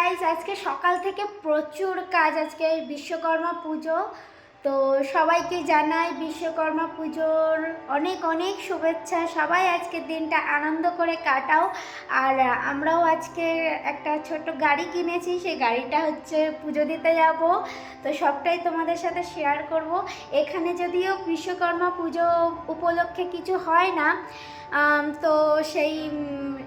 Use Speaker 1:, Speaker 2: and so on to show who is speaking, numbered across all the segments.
Speaker 1: Guys, আজকে সকাল থেকে প্রচুর কাজ। আজকে বিশ্বকর্মা পুজো, তো সবাইকে জানাই বিশ্বকর্মা পুজোর অনেক অনেক শুভেচ্ছা। সবাই আজকের দিনটা আনন্দ করে কাটাও। আর আমরাও আজকে একটা ছোট গাড়ি কিনেছি, সেই গাড়িটা হচ্ছে পুজো দিতে যাব। তো সবটাই তোমাদের সাথে শেয়ার করব। এখানে যদিও বিশ্বকর্মা পুজো উপলক্ষে কিছু হয় না, তো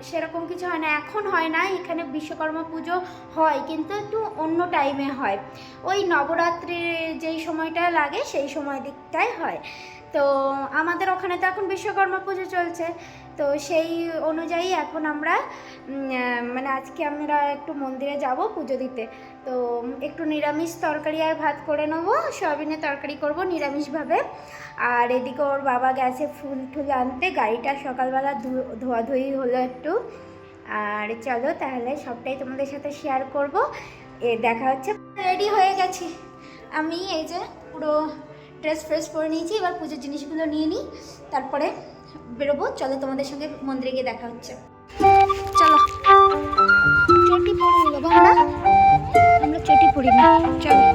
Speaker 1: সেরকম কিছু হয় না, এখন হয় না। এখানে বিশ্বকর্মা পুজো হয়, কিন্তু একটু অন্য টাইমে হয়। ওই নবরাত্রির যেই সময়টা লাগে সেই সময় দিকটায় হয়। তো আমাদের ওখানে তো এখন বিশ্বকর্মা পুজো চলছে, তো সেই অনুযায়ী এখন আমরা মানে আজকে আমরা একটু মন্দিরে যাব পুজো দিতে। তো একটু নিরামিষ তরকারি আর ভাত করে নেবো, সয়াবিনের তরকারি করব নিরামিষভাবে। আর এদিকে ওর বাবা গেছে ফুল টুল আনতে, গাড়িটা সকালবেলা ধোয়াধুয়ি হলো একটু। আর চলো তাহলে সবটাই তোমাদের সাথে শেয়ার করব। দেখা হচ্ছে। রেডি হয়ে গেছি আমি, এই যে পুরো ড্রেস ফ্রেস পরে নিয়েছি। এবার পুজোর জিনিসগুলো নিয়ে নিই, তারপরে বেরোবো। চলো তোমাদের সঙ্গে মন্দিরে গিয়ে দেখা হচ্ছে। চলো, চটি পরিনি বাবা, আমরা চটি পরিনি। চলো,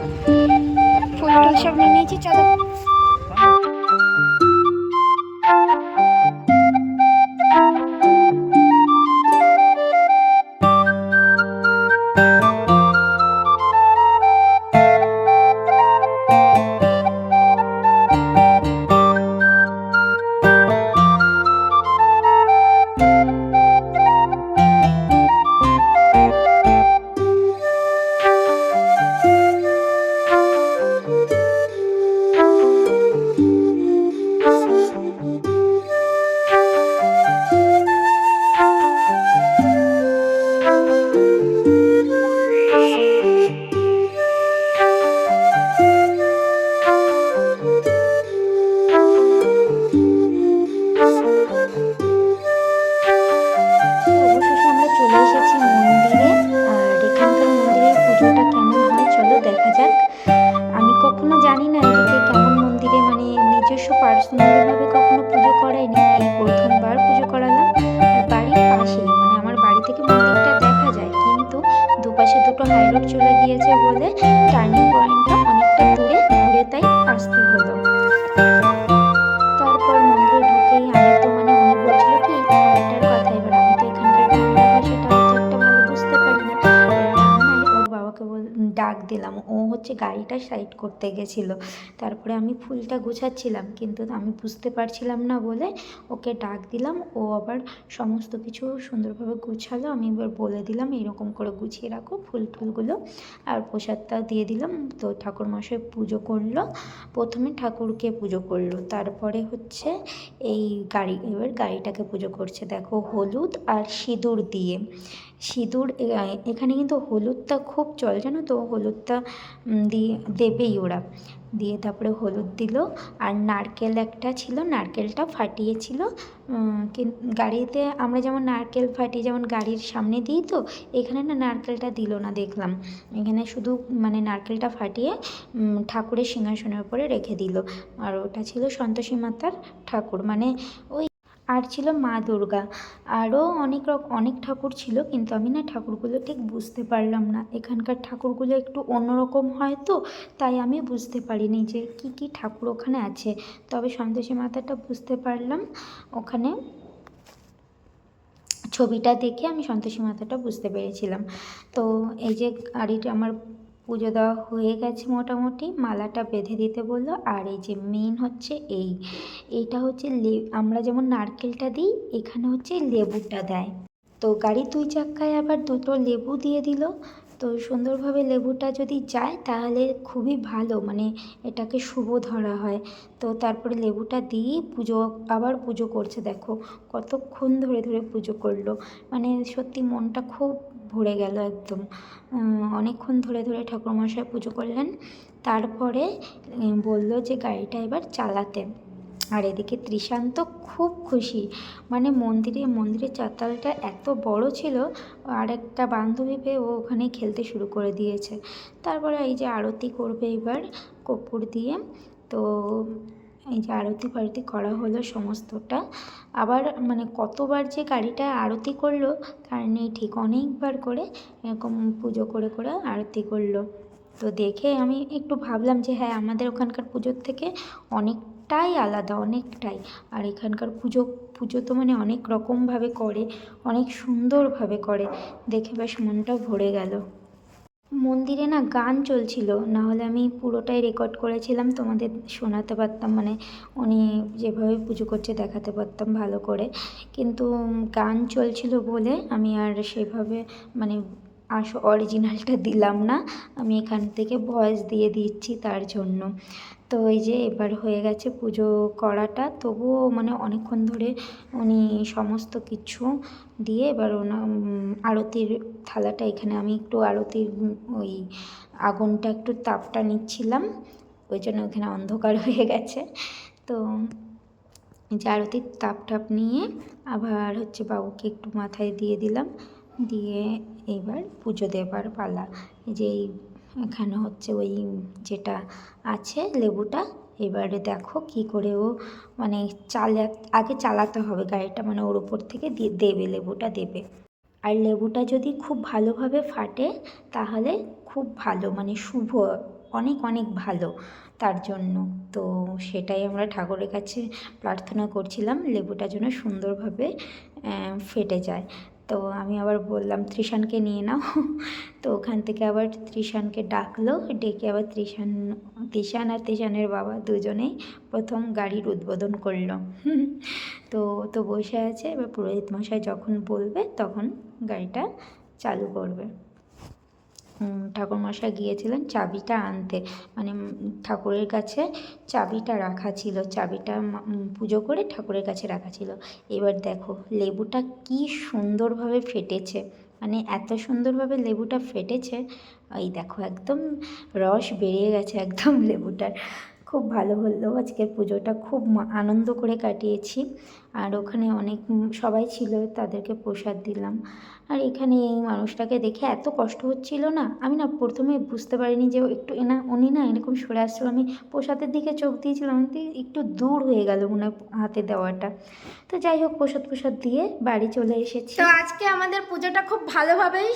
Speaker 1: ফুল টুল সব নিয়ে নিয়েছি, চলো। পার্সোনালিভাবে কখনো পুজো করাইনি, এই প্রথমবার পুজো করালাম। আর বাড়ির পাশেই, মানে আমার বাড়ি থেকে মন্দিরটা দেখা যায়, কিন্তু দুপাশে দুটো হাইরোড চলে গিয়েছে বলে টার্নিং পয়েন্টটা অনেকটা দূরে, ঘুরে তাই আসতে হলো। তারপর মন্দিরে ঢুকেই আমি তো মানে উনি বলছিল কি খাবারটার কথা, এবার আমি তো এখানকার বাংলা ভাষাটা অত একটা ভালো বুঝতে পারি না। ওর বাবাকে ডাক দিলাম, ও হচ্ছে গাড়িটা সাইড করতে গেছিলো। তারপরে আমি ফুলটা গুছাচ্ছিলাম, কিন্তু আমি বুঝতে পারছিলাম না বলে ওকে ডাক দিলাম। ও আবার সমস্ত কিছু সুন্দরভাবে গুছালো। আমি এবার বলে দিলাম এরকম করে গুছিয়ে রাখো ফুল টুলগুলো, আর প্রসাদটা দিয়ে দিলাম। তো ঠাকুরমশাই পুজো করলো, প্রথমে ঠাকুরকে পুজো করলো, তারপরে হচ্ছে এই এবার গাড়িটাকে পুজো করছে। দেখো, হলুদ আর সিঁদুর দিয়ে, সিঁদুর এখানে কিন্তু হলুদটা খুব চল, জানো তো, হলুদটা দিয়ে দেবেই ওরা। দিয়ে তারপরে হলুদ দিল, আর নারকেল একটা ছিল, নারকেলটা ফাটিয়েছিল। গাড়িতে আমরা যেমন নারকেল ফাটিয়ে যেমন গাড়ির সামনে দিই, তো এখানে না নারকেলটা দিল না দেখলাম। এখানে শুধু মানে নারকেলটা ফাটিয়ে ঠাকুরের সিংহাসনের উপরে রেখে দিল। আর ওটা ছিল সন্তোষী মাতার ঠাকুর, মানে ওই। আর ছিল মা দুর্গা, আরও অনেক ঠাকুর ছিল, কিন্তু আমি না ঠাকুরগুলো ঠিক বুঝতে পারলাম না। এখানকার ঠাকুরগুলো একটু অন্যরকম হয়, তো তাই আমি বুঝতে পারিনি যে কি কি ঠাকুর ওখানে আছে। তবে সন্তোষী মাতাটা বুঝতে পারলাম, ওখানে ছবিটা দেখে আমি সন্তোষী মাতাটা বুঝতে পেরেছিলাম। তো এই যে গাড়িটা আমার পুজো দেওয়া হয়ে গেছে মোটামুটি, মালাটা বেঁধে দিতে বললো। আর এই যে মেন হচ্ছে এইটা হচ্ছে আমরা যেমন নারকেলটা দিই, এখানে হচ্ছে লেবুটা দেয়। তো গাড়ির 2 চাক্কায় আবার 2টো লেবু দিয়ে দিল। তো সুন্দরভাবে লেবুটা যদি যায় তাহলে খুবই ভালো, মানে এটাকে শুভ ধরা হয়। তো তারপরে লেবুটা দিয়ে আবার পুজো করছে। দেখো কতক্ষণ ধরে ধরে পুজো করলো, মানে সত্যি মনটা খুব ভরে গেল একদম। অনেকক্ষণ ধরে ধরে ঠাকুরমশাই পুজো করলেন। তারপরে বলল যে গাড়িটা এবার চালাতে। আর এদিকে ত্রিশান্ত খুব খুশি, মানে মন্দিরের চারতলাটা এত বড় ছিল, আর একটা বান্ধবী পেয়ে ও ওখানে খেলতে শুরু করে দিয়েছে। তারপরে এই যে আরতি করবে এবার কর্পূর দিয়ে। তো
Speaker 2: এই যে আরতি ফারতি করা হলো সমস্তটা। আবার মানে কতবার যে গাড়িটা আরতি করলো তার নেই ঠিক, অনেকবার করে এরকম পুজো করে করে আরতি করলো। তো দেখে আমি একটু ভাবলাম যে হ্যাঁ, আমাদের ওখানকার পুজোর থেকে অনেকটাই আলাদা, অনেকটাই। আর এখানকার পুজো পুজো তো মানে অনেক রকমভাবে করে, অনেক সুন্দরভাবে করে, দেখে বেশ মনটা ভরে গেল। মন্দিরে না গান চলছিল, না হলে আমি পুরোটাই রেকর্ড করেছিলাম, তোমাদের শোনাতে পারতাম, মানে উনি যেভাবে পুজো করছে দেখাতে পারতাম ভালো করে। কিন্তু গান চলছিল বলে আমি আর সেভাবে মানে অরিজিনালটা দিলাম না, আমি এখান থেকে ভয়েস দিয়ে দিচ্ছি তার জন্য। তো এই যে এবার হয়ে গেছে পুজো করাটা, তবুও মানে অনেকক্ষণ ধরে উনি সমস্ত কিছু দিয়ে এবার আরতির থালাটা এখানে আমি একটু আরতির ওই আগুনটা একটু তাপটা নিচ্ছিলাম, ওই জন্য ওখানে অন্ধকার হয়ে গেছে। তো যে আরতির তাপ টাপ নিয়ে আবার হচ্ছে বাবুকে একটু মাথায় দিয়ে দিলাম, দিয়ে এইবার পুজো দেবার পালা। যে এখানে হচ্ছে ওই যেটা আছে লেবুটা, এবারে দেখো কি করে ও মানে আগে চালাতে হবে গাড়িটা, মানে ওর উপর থেকে দেবে, লেবুটা দেবে। আর লেবুটা যদি খুব ভালোভাবে ফাটে তাহলে খুব ভালো, মানে শুভ, অনেক অনেক ভালো তার জন্য। তো সেটাই আমরা ঠাকুরের কাছে প্রার্থনা করছিলাম, লেবুটা যেন সুন্দরভাবে ফেটে যায়। তো আমি আবার বললাম ত্রিশানকে নিয়ে নাও। তো ওখান থেকে আবার ত্রিশানকে ডাকলো, ডেকে আবার ত্রিশান আর ত্রিশানের বাবা দুজনেই প্রথম গাড়ির উদ্বোধন করলো। তো তো বসে আছে, এবার পুরোহিত মশাই যখন বলবে তখন গাড়িটা চালু করবে। ঠাকুরমশাই গিয়েছিলেন চাবিটা আনতে, মানে ঠাকুরের কাছে চাবিটা রাখা ছিল, চাবিটা পুজো করে ঠাকুরের কাছে রাখা ছিল। এবার দেখো লেবুটা কি সুন্দরভাবে ফেটেছে, মানে এত সুন্দরভাবে লেবুটা ফেটেছে, এই দেখো একদম রস বেরিয়ে গেছে একদম লেবুটার। খুব ভালো হলো আজকের পুজোটা, খুব আনন্দ করে কাটিয়েছি। আর ওখানে অনেক সবাই ছিল, তাদেরকে প্রসাদ দিলাম। আর এখানে এই মানুষটাকে দেখে এত কষ্ট হচ্ছিল না, আমি না প্রথমে বুঝতে পারিনি যে একটু উনি না এরকম সরে আসছিল, আমি প্রসাদের দিকে চোখ দিয়েছিলাম, একটু দূর হয়ে গেল মনে হাতে দেওয়াটা। তো যাই হোক, প্রসাদ দিয়ে বাড়ি চলে এসেছি।
Speaker 1: তো আজকে আমাদের পুজোটা খুব ভালোভাবেই,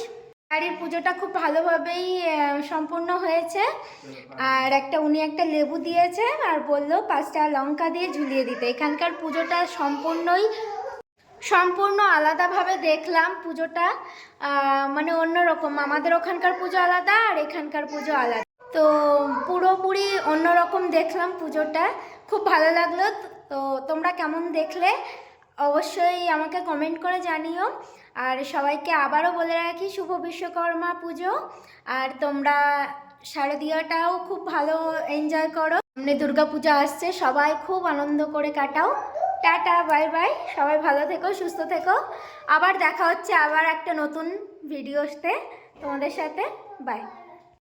Speaker 1: বাড়ির পুজোটা খুব ভালোভাবেই সম্পূর্ণ হয়েছে। আর উনি একটা লেবু দিয়েছে আর বললো 5টা লঙ্কা দিয়ে ঝুলিয়ে দিতে। এখানকার পুজোটা সম্পূর্ণ আলাদাভাবে দেখলাম পুজোটা, মানে অন্যরকম। আমাদের ওখানকার পুজো আলাদা আর এখানকার পুজো আলাদা, তো পুরোপুরি অন্যরকম দেখলাম পুজোটা, খুব ভালো লাগলো। তো তোমরা কেমন দেখলে অবশ্যই আমাকে কমেন্ট করে জানিও। আর সবাইকে আবারও বলে রাখি শুভ বিশ্বকর্মা পুজো। আর তোমরা শারদীয়াটাও খুব ভালো এনজয় করো, সামনে দুর্গা পূজা আসছে, সবাই খুব আনন্দ করে কাটাও। টাটা, বাই বাই, সবাই ভালো থেকো, সুস্থ থেকো। আবার দেখা হচ্ছে আবার একটা নতুন ভিডিওতে তোমাদের সাথে। বাই।